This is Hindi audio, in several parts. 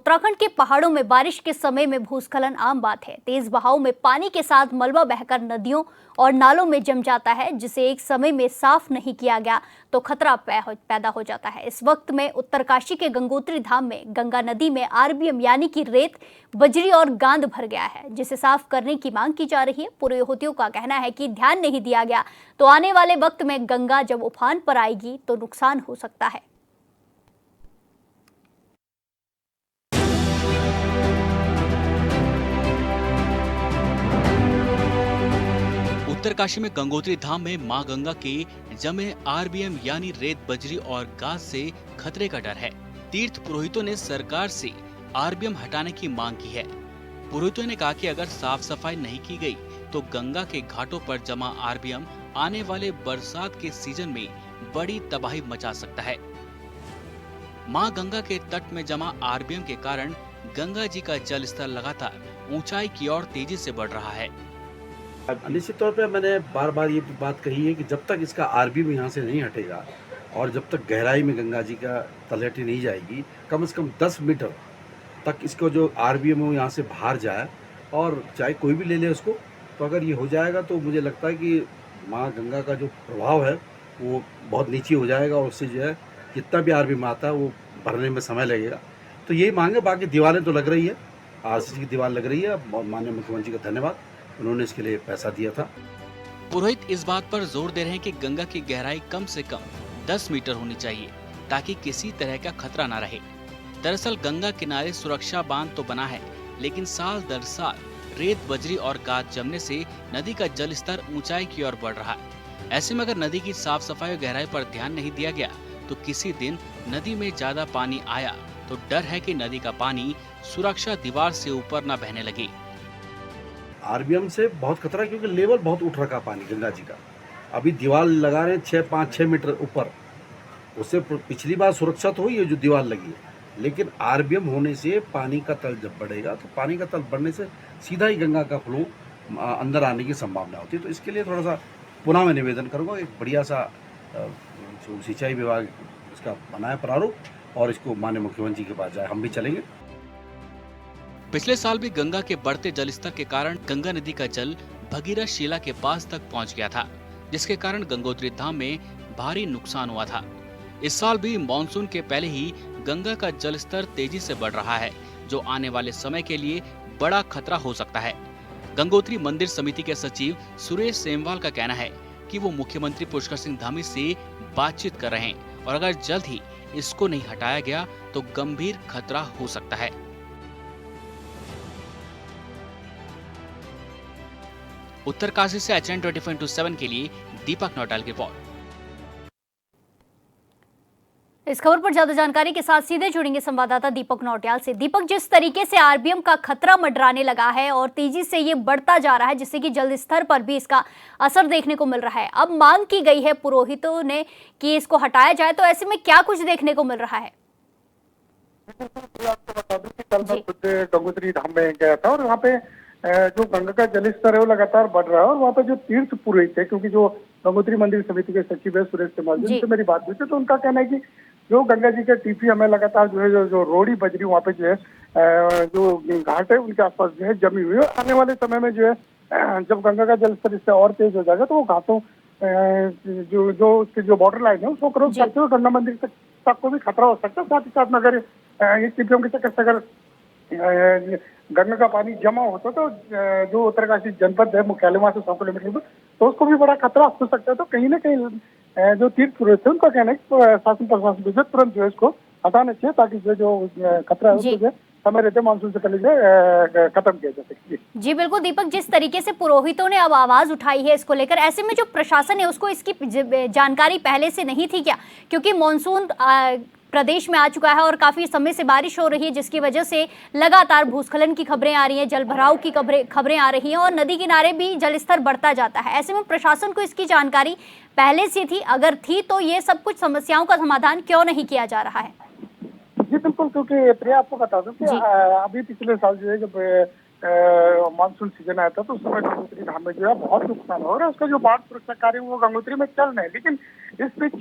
उत्तराखंड के पहाड़ों में बारिश के समय में भूस्खलन आम बात है। तेज बहाव में पानी के साथ मलबा बहकर नदियों और नालों में जम जाता है, जिसे एक समय में साफ नहीं किया गया तो खतरा पैदा हो जाता है। इस वक्त में उत्तरकाशी के गंगोत्री धाम में गंगा नदी में आरबीएम यानी कि रेत, बजरी और गांद भर गया है, जिसे साफ करने की मांग की जा रही है। पुरोहितों का कहना है कि ध्यान नहीं दिया गया तो आने वाले वक्त में गंगा जब उफान पर आएगी तो नुकसान हो सकता है। उत्तरकाशी में गंगोत्री धाम में मां गंगा के जमे आरबीएम यानी रेत, बजरी और गाज से खतरे का डर है। तीर्थ पुरोहितों ने सरकार से आरबीएम हटाने की मांग की है। पुरोहितों ने कहा कि अगर साफ सफाई नहीं की गई तो गंगा के घाटों पर जमा आरबीएम आने वाले बरसात के सीजन में बड़ी तबाही मचा सकता है। मां गंगा के तट में जमा आरबीएम के कारण गंगा जी का जल स्तर लगातार ऊंचाई की ओर तेजी से बढ़ रहा है। निश्चित तौर पे मैंने बार बार ये बात कही है कि जब तक इसका आरबीएम यहाँ से नहीं हटेगा और जब तक गहराई में गंगा जी का तलहटी नहीं जाएगी, कम से कम 10 मीटर तक इसको जो आरबीएम है वो यहाँ से बाहर जाए, और चाहे कोई भी ले ले उसको, तो अगर ये हो जाएगा तो मुझे लगता है कि माँ गंगा का जो प्रभाव है वो बहुत नीचे हो जाएगा, और उससे जो है जितना भी आरबीएम आता है वो भरने में समय लगेगा। तो यही मांग है। बाकी दीवारें तो लग रही है, आरसीसी की दीवार लग रही है। माननीय मुख्यमंत्री का धन्यवाद, उन्होंने इसके लिए पैसा दिया था। पुरोहित इस बात पर जोर दे रहे हैं कि गंगा की गहराई कम से कम 10 मीटर होनी चाहिए ताकि किसी तरह का खतरा न रहे। दरअसल गंगा किनारे सुरक्षा बांध तो बना है, लेकिन साल दर साल रेत, बजरी और गाद जमने से नदी का जल स्तर ऊंचाई की ओर बढ़ रहा है। ऐसे में अगर नदी की साफ सफाई और गहराई पर ध्यान नहीं दिया गया तो किसी दिन नदी में ज्यादा पानी आया तो डर है कि नदी का पानी सुरक्षा दीवार से ऊपर न बहने लगे। आरबीएम से बहुत खतरा है, क्योंकि लेवल बहुत उठ रखा पानी गंगा जी का। अभी दीवार लगा रहे हैं 5-6 मीटर ऊपर, उससे पिछली बार सुरक्षा तो हुई है जो दीवार लगी है, लेकिन आरबीएम होने से पानी का तल जब बढ़ेगा तो पानी का तल बढ़ने से सीधा ही गंगा का फ्लो अंदर आने की संभावना होती है। तो इसके लिए थोड़ा सा पुनः मैं निवेदन करूँगा, एक बढ़िया सा सिंचाई विभाग इसका बनाए प्रारूप, और इसको माननीय मुख्यमंत्री के पास जाए। हम भी चलेंगे। पिछले साल भी गंगा के बढ़ते जलस्तर के कारण गंगा नदी का जल भगीरथ शिला के पास तक पहुंच गया था, जिसके कारण गंगोत्री धाम में भारी नुकसान हुआ था। इस साल भी मानसून के पहले ही गंगा का जलस्तर तेजी से बढ़ रहा है, जो आने वाले समय के लिए बड़ा खतरा हो सकता है। गंगोत्री मंदिर समिति के सचिव सुरेश सेमवाल का कहना है कि वो मुख्यमंत्री पुष्कर सिंह धामी से बातचीत कर रहे हैं, और अगर जल्द ही इसको नहीं हटाया गया तो गंभीर खतरा हो सकता है। उत्तरकाशी से HN 24/7 के लिए दीपक नौटाल की रिपोर्ट। इस खबर पर ज्यादा जानकारी के साथ सीधे जुड़ेंगे संवाददाता दीपक नौटियाल से। दीपक, जिस तरीके से आरबीएम का खतरा मंडराने लगा है और तेजी से ये बढ़ता जा रहा है, जिससे कि जल स्तर पर भी इसका असर देखने को मिल रहा है, अब मांग की गई है पुरोहितों ने कि इसको हटाया जाए, तो ऐसे में क्या कुछ देखने को मिल रहा है? आपको बता दूं कि कल मैं खुद गंगोत्री धाम में गया था, और वहाँ पे जो गंगा का जल स्तर है वो लगातार बढ़ रहा है। और वहाँ पे जो तीर्थ पुरोहित है, क्योंकि जो गंगोत्री मंदिर समिति के सचिव है सुरेश सेमवाल जी, उनसे मेरी बात हुई थी, तो उनका कहना है कि जो गंगा जी के टीपी हमें लगातार जो है जो रोड़ी, बजरी वहाँ पे जो है जो घाट है उनके आसपास जो है जमी हुई है। आने वाले समय में जो है जब गंगा का जल स्तर इससे और तेज हो जाएगा तो वो घाटों जो उसकी जो बॉर्डर लाइन है उसको क्रॉस करते हुए गंगा मंदिर तक को भी खतरा हो सकता है। साथ ही साथ में अगर ये टीपीओं के चक्कर से अगर गंगा का पानी जमा होता तो जो उत्तरकाशी जनपद है मुख्यालय वहां से 100 किलोमीटर दूर, तो उसको भी बड़ा खतरा हो सकता है। तो कहीं ना कहीं जो तीर्थ पुरोहित है उनका कहना है कि शासन प्रशासन को तुरंत जो है इसको हटाना चाहिए, ताकि जो खतरा है उसको समय रहते मानसून से पहले जो खत्म किया जा सके। जी बिल्कुल दीपक, जिस तरीके से पुरोहितों ने अब आवाज उठाई है इसको लेकर, ऐसे में जो प्रशासन है उसको इसकी जानकारी पहले से नहीं थी क्या? क्योंकि मानसून प्रदेश में आ चुका है और काफी समय से बारिश हो रही है, जिसकी वजह से लगातार भूस्खलन की खबरें आ रही हैं, जल भराव की खबरें आ रही हैं, और नदी किनारे भी जलस्तर बढ़ता जाता है। ऐसे में प्रशासन को इसकी जानकारी पहले से थी? अगर थी तो ये सब कुछ समस्याओं का समाधान क्यों नहीं किया जा रहा है? जी बिल्कुल, क्योंकि प्रिया आपको बता दूं कि अभी पिछले साल जो है जब मानसून सीजन आया था तो उस समय गंगोत्री धाम में जो है बहुत नुकसान हो रहा है। उसका जो बाढ़ सुरक्षा कार्य वो गंगोत्री में चल रहे हैं, लेकिन इस बीच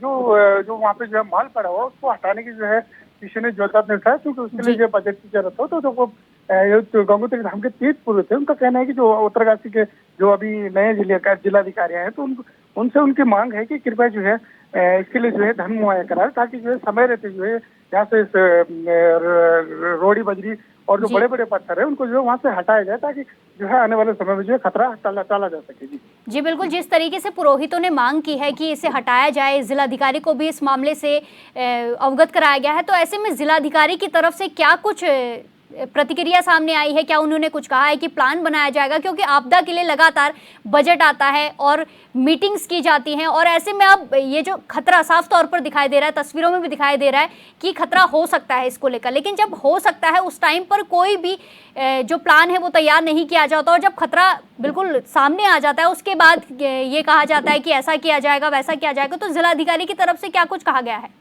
जो वहाँ पे जो है माल पड़ा हुआ उसको हटाने की जो है पीछे ने जोरदार ने उठाया, क्योंकि उसके लिए जी। जो बजट की जरूरत हो तो वो जो गंगोत्री धाम के तीर्थ पुरुष थे, उनका कहना है कि जो उत्तरकाशी के जो अभी नए जिलाधिकारी हैं, तो उनसे उनकी मांग है कि कृपया जो है इसके लिए जो है धन मुहैया कराए, ताकि जो है समय रहते जो है यहाँ से रोड़ी बजरी और जो जी। बड़े बड़े पत्थर है उनको जो है वहाँ से हटाया जाए, ताकि जो है आने वाले समय में जो है खतरा टाला जा सके। जी जी बिल्कुल, जिस तरीके से पुरोहितों ने मांग की है कि इसे हटाया जाए, जिलाधिकारी को भी इस मामले से अवगत कराया गया है, तो ऐसे में जिलाधिकारी की तरफ से क्या कुछ प्रतिक्रिया सामने आई है? क्या उन्होंने कुछ कहा है कि प्लान बनाया जाएगा? क्योंकि आपदा के लिए लगातार बजट आता है और मीटिंग्स की जाती हैं, और ऐसे में अब ये जो खतरा साफ तौर पर दिखाई दे रहा है, तस्वीरों में भी दिखाई दे रहा है कि खतरा हो सकता है इसको लेकर, लेकिन जब हो सकता है उस टाइम पर कोई भी जो प्लान है वो तैयार नहीं किया जाता, और जब खतरा बिल्कुल सामने आ जाता है उसके बाद ये कहा जाता है कि ऐसा किया जाएगा, वैसा किया जाएगा, तो जिलाधिकारी की तरफ से क्या कुछ कहा गया है?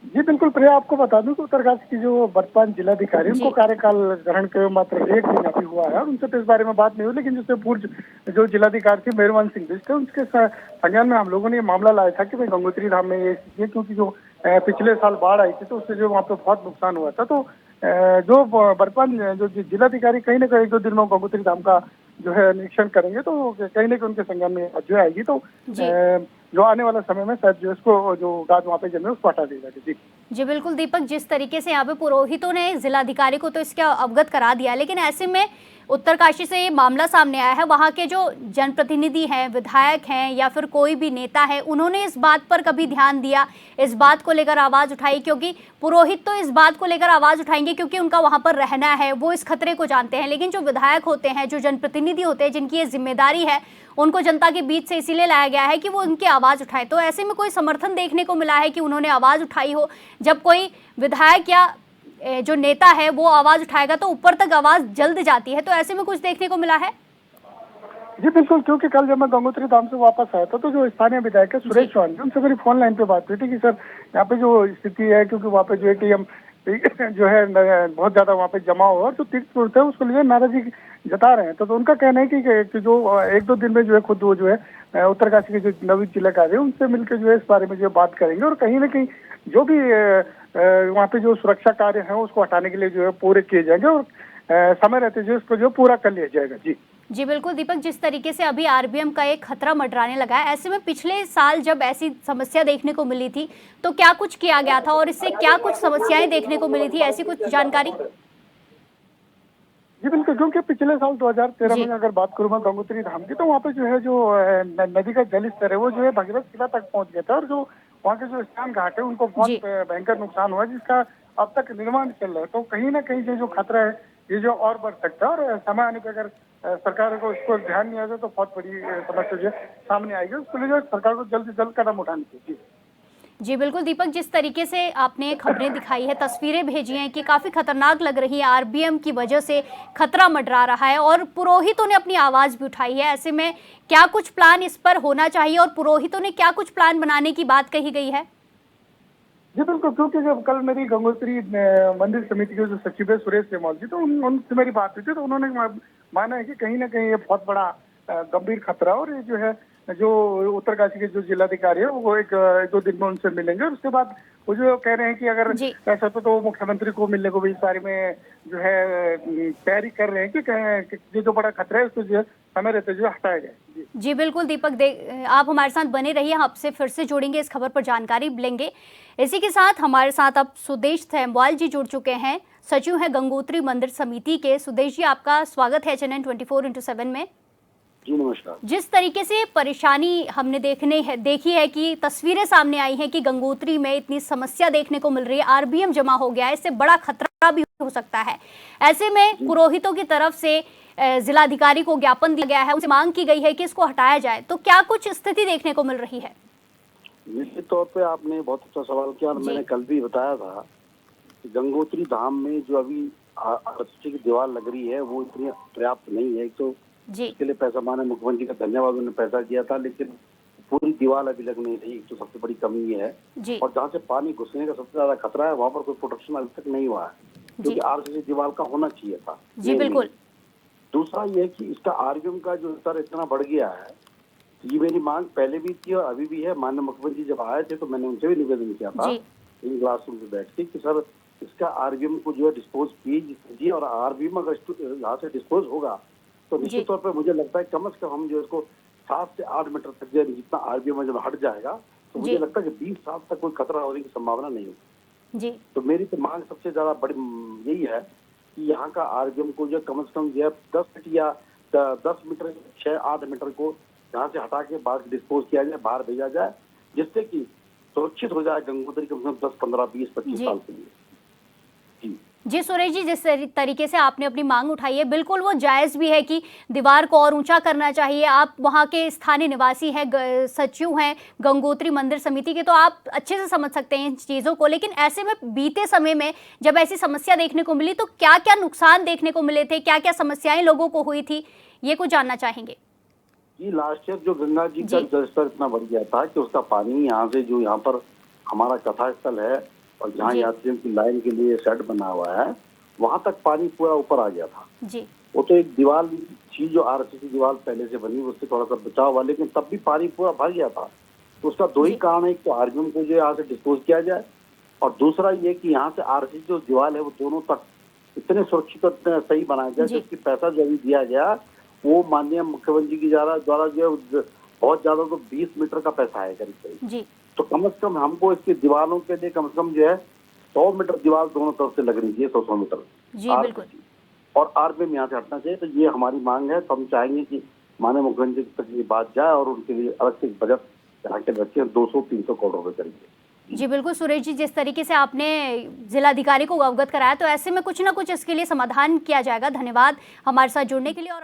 जी बिल्कुल प्रिया, आपको बता दूं कि उत्तरकाशी की जो वर्तमान जिलाधिकारी, उनको कार्यकाल ग्रहण के मात्र 1 दिन अभी हुआ है, और उनसे तो इस बारे में बात नहीं हुई, लेकिन जिससे पूर्व जो जिलाधिकारी थी मेहरबान सिंह बिष्ट, उनके संज्ञान में हम लोगों ने ये मामला लाया था कि भाई गंगोत्री धाम में ये स्थिति है, क्योंकि जो पिछले साल बाढ़ आई थी तो उससे जो वहाँ पे बहुत नुकसान हुआ था। तो जो वर्तमान जो जिलाधिकारी कहीं ना कहीं 1-2 दिन में गंगोत्री धाम का जो है निरीक्षण करेंगे, तो कहीं ना कहीं उनके संज्ञान में जो आएगी, तो जो आने वाला समय में शायद जो इसको जो गाद वहाँ पे जमे उसको हटा दिया जाएगा। जी जी बिल्कुल दीपक, जिस तरीके से यहाँ पे पुरोहितों ने जिलाधिकारी को तो इसका अवगत करा दिया, लेकिन ऐसे में उत्तरकाशी से ये मामला सामने आया है, वहाँ के जो जनप्रतिनिधि हैं, विधायक हैं या फिर कोई भी नेता है, उन्होंने इस बात पर कभी ध्यान दिया, इस बात को लेकर आवाज़ उठाई? क्योंकि पुरोहित तो इस बात को लेकर आवाज़ उठाएंगे क्योंकि उनका वहाँ पर रहना है, वो इस खतरे को जानते हैं, लेकिन जो विधायक होते हैं, जो जनप्रतिनिधि होते हैं, जिनकी ये जिम्मेदारी है, उनको जनता के बीच से इसीलिए लाया गया है कि वो उनकी आवाज़ उठाए। तो ऐसे में कोई समर्थन देखने को मिला है कि उन्होंने आवाज़ उठाई हो? जब कोई विधायक या जो नेता है वो आवाज़ उठाएगा तो ऊपर तक आवाज़ जल्द जाती है, तो ऐसे में कुछ देखने को मिला है? जी बिल्कुल, क्योंकि कल जब मैं गंगोत्री धाम से वापस आया था, तो जो स्थानीय विधायक है सुरेश चौहान जी, उनसे मेरी फोन लाइन पे बात हुई थी कि सर यहाँ पे जो स्थिति है, क्योंकि वहाँ पे जो है कि हम जो है बहुत ज्यादा वहाँ पे जमा हुआ, और जो तीर्थ पुरुष है उसको लिए नाराजगी जता रहे हैं। तो उनका कहना है कि जो 1-2 दिन में जो है खुद वो जो है उत्तरकाशी के जो नवीन जिलाधिकारी है उनसे मिलकर जो है इस बारे में जो बात करेंगे, और कहीं ना कहीं जो भी वहाँ पे जो सुरक्षा कार्य है उसको हटाने के लिए जो है पूरे किए जाएंगे, और समय रहते जो इसको जो पूरा कर लिया जाएगा। जी जी बिल्कुल दीपक, जिस तरीके से अभी आरबीएम का एक खतरा मंडराने लगा है, ऐसे में पिछले साल जब ऐसी समस्या देखने को मिली थी तो क्या कुछ किया गया था और इससे क्या कुछ समस्याएं देखने को मिली थी, ऐसी कुछ जानकारी? जी बिल्कुल, क्योंकि पिछले साल 2013 में अगर बात करूँ मैं गंगोत्री धाम की, तो वहाँ पे जो है जो नदी का जल स्तर है वो जो है भगीरथ शिला तक पहुँच गया था, और जो वहाँ के जो स्नान घाट है उनको बहुत भयंकर नुकसान हुआ, जिसका अब तक निर्माण चल रहा है। तो कहीं ना कहीं जो खतरा है ये जो और बढ़ सकता है, और समय आने पर अगर सरकार को इसको ध्यान नहीं आएगा तो बहुत बड़ी समस्या जो सामने आएगी, उसके लिए जो सरकार को जल्द से जल्द कदम उठानी चाहिए। जी बिल्कुल दीपक, जिस तरीके से आपने खबरें दिखाई है, तस्वीरें भेजी हैं कि काफ़ी खतरनाक लग रही है, आरबीएम की वजह से खतरा मंडरा रहा है और पुरोहितों ने अपनी आवाज़ भी उठाई है। ऐसे में क्या कुछ प्लान इस पर होना चाहिए और पुरोहितों ने क्या कुछ प्लान बनाने की बात कही गई है? जी बिल्कुल, क्योंकि जब कल मेरी गंगोत्री मंदिर समिति के जो सचिव है सुरेश सेमौल जी, तो उनसे मेरी बात हुई थी, तो उन्होंने माना है कि कहीं ना कहीं ये बहुत बड़ा गंभीर खतरा, और ये जो है जो उत्तरकाशी के जो जिलाधिकारी है वो 1-2 दिन में उनसे मिलेंगे, और उसके बाद वो जो कह रहे हैं कि अगर ऐसा होता तो मुख्यमंत्री को मिलने को भी इस बारे में जो है तैयारी कर रहे हैं कि ये जो बड़ा खतरा है उसको जो समय रहते जो हटाया जाए। जी बिल्कुल दीपक, आप हमारे साथ बने रहिए, हम आपसे फिर से जुड़ेंगे, इस खबर पर जानकारी लेंगे। इसी के साथ हमारे साथ अब सुदेश थेमवाल जी जुड़ चुके हैं, सचिव हैं गंगोत्री मंदिर समिति के। सुदेश जी, आपका स्वागत है चैनल 24/7 में। जी नमस्कार। जिस तरीके से परेशानी हमने देखी है कि तस्वीरें सामने आई हैं कि गंगोत्री में इतनी समस्या देखने को मिल रही है, आरबीएम जमा हो गया है, इससे बड़ा खतरा भी हो सकता है। ऐसे में पुरोहितों की तरफ से जिलाधिकारी को ज्ञापन दिया गया है, उनसे मांग की गई है कि इसको हटाया जाए, तो क्या कुछ स्थिति देखने को मिल रही है? निश्चित तौर पे आपने बहुत अच्छा सवाल किया, और मैंने कल भी बताया था कि गंगोत्री धाम में जो अभी आरसीसी की दीवार लग रही है वो इतनी पर्याप्त नहीं है। तो इसके लिए पैसा माने मुख्यमंत्री का धन्यवाद, उन्होंने पैसा दिया था, लेकिन पूरी दीवार अभी लग नहीं रही, तो सबसे बड़ी कमी ये है। और जहाँ से पानी घुसने का सबसे ज्यादा खतरा है वहाँ पर कोई प्रोटेक्शन अभी तक नहीं हुआ है, क्योंकि आरसीसी दीवार का होना चाहिए था। जी बिल्कुल। दूसरा ये है कि इसका आरबीएम का जो स्तर इतना बढ़ गया है, ये मेरी मांग पहले भी थी और अभी भी है। माननीय मुख्यमंत्री जब आए थे तो मैंने उनसे भी निवेदन किया था इन क्लासरूम में बैठ के कि सर इसका आरबीएम को जो है डिस्पोज कीजिए, और आरबीएम अगर यहाँ से डिस्पोज होगा तो निश्चित तौर पर मुझे लगता है कम से कम हम जो इसको 7 से 8 मीटर तक जो जितना आरबीएम जब हट जाएगा तो मुझे लगता है कि 20 साल तक कोई खतरा होने की संभावना नहीं है जी। तो मेरी तो मांग सबसे ज्यादा बड़ी यही है कि यहाँ का आरबीएम को जो कम से कम जो है 10 फीट या 10 मीटर 6-8 मीटर को यहाँ से हटा के बाहर डिस्पोज किया जाए, बाहर भेजा जाए, जिससे कि सुरक्षित हो जाए गंगोत्री कम से कम 10, 15, 20, 25 साल के लिए। जी सुरेश जी, जिस तरीके से आपने अपनी मांग उठाई है बिल्कुल वो जायज़ भी है कि दीवार को और ऊंचा करना चाहिए। आप वहाँ के स्थानीय निवासी हैं, सचिव हैं गंगोत्री मंदिर समिति के, तो आप अच्छे से समझ सकते हैं इन चीज़ों को। लेकिन ऐसे में बीते समय में जब ऐसी समस्या देखने को मिली तो क्या क्या नुकसान देखने को मिले थे, क्या क्या समस्याएं लोगों को हुई थी, ये कुछ जानना चाहेंगे। जी, लास्ट ईयर जो गंगा जी का जलस्तर इतना बढ़ गया था कि उसका पानी यहाँ से जो यहाँ पर हमारा कथा स्थल है और जहाँ यात्रियों की लाइन के लिए शेड बना हुआ है वहां तक पानी पूरा ऊपर आ गया था जी। वो तो एक दीवार थी जो आरसीसी दीवार पहले से बनी, उससे थोड़ा सा बचाव हुआ, लेकिन तब भी पानी पूरा भर गया था। तो उसका दो ही कारण है, एक तो आरबीएम को जो यहाँ से डिस्पोज किया जाए और दूसरा ये कि यहाँ से आरसीसी जो दीवार है वो दोनों तक इतने सुरक्षित और इतने सही बनाया जाए जिसकी पैसा जो अभी दिया गया वो माननीय मुख्यमंत्री की द्वारा जो है बहुत ज्यादा तो 20 मीटर का पैसा है करीब जी। तो कम से कम हमको इसकी दीवारों के लिए कम से कम जो है 100 मीटर दीवार दोनों तरफ से लगनी चाहिए, 100 मीटर जी बिल्कुल। और आरबीएम यहाँ से हटना चाहिए। तो ये हमारी मांग है। तो हम चाहेंगे कि माननीय मुख्यमंत्री तक ये बात जाए और उनके लिए अलग से बजट यहाँ के रखे 200-300 करोड़ रुपए करेंगे। जी बिल्कुल सुरेश जी, जिस तरीके से आपने जिलाधिकारी को अवगत कराया तो ऐसे में कुछ ना कुछ इसके लिए समाधान किया जाएगा। धन्यवाद हमारे साथ जुड़ने के लिए। और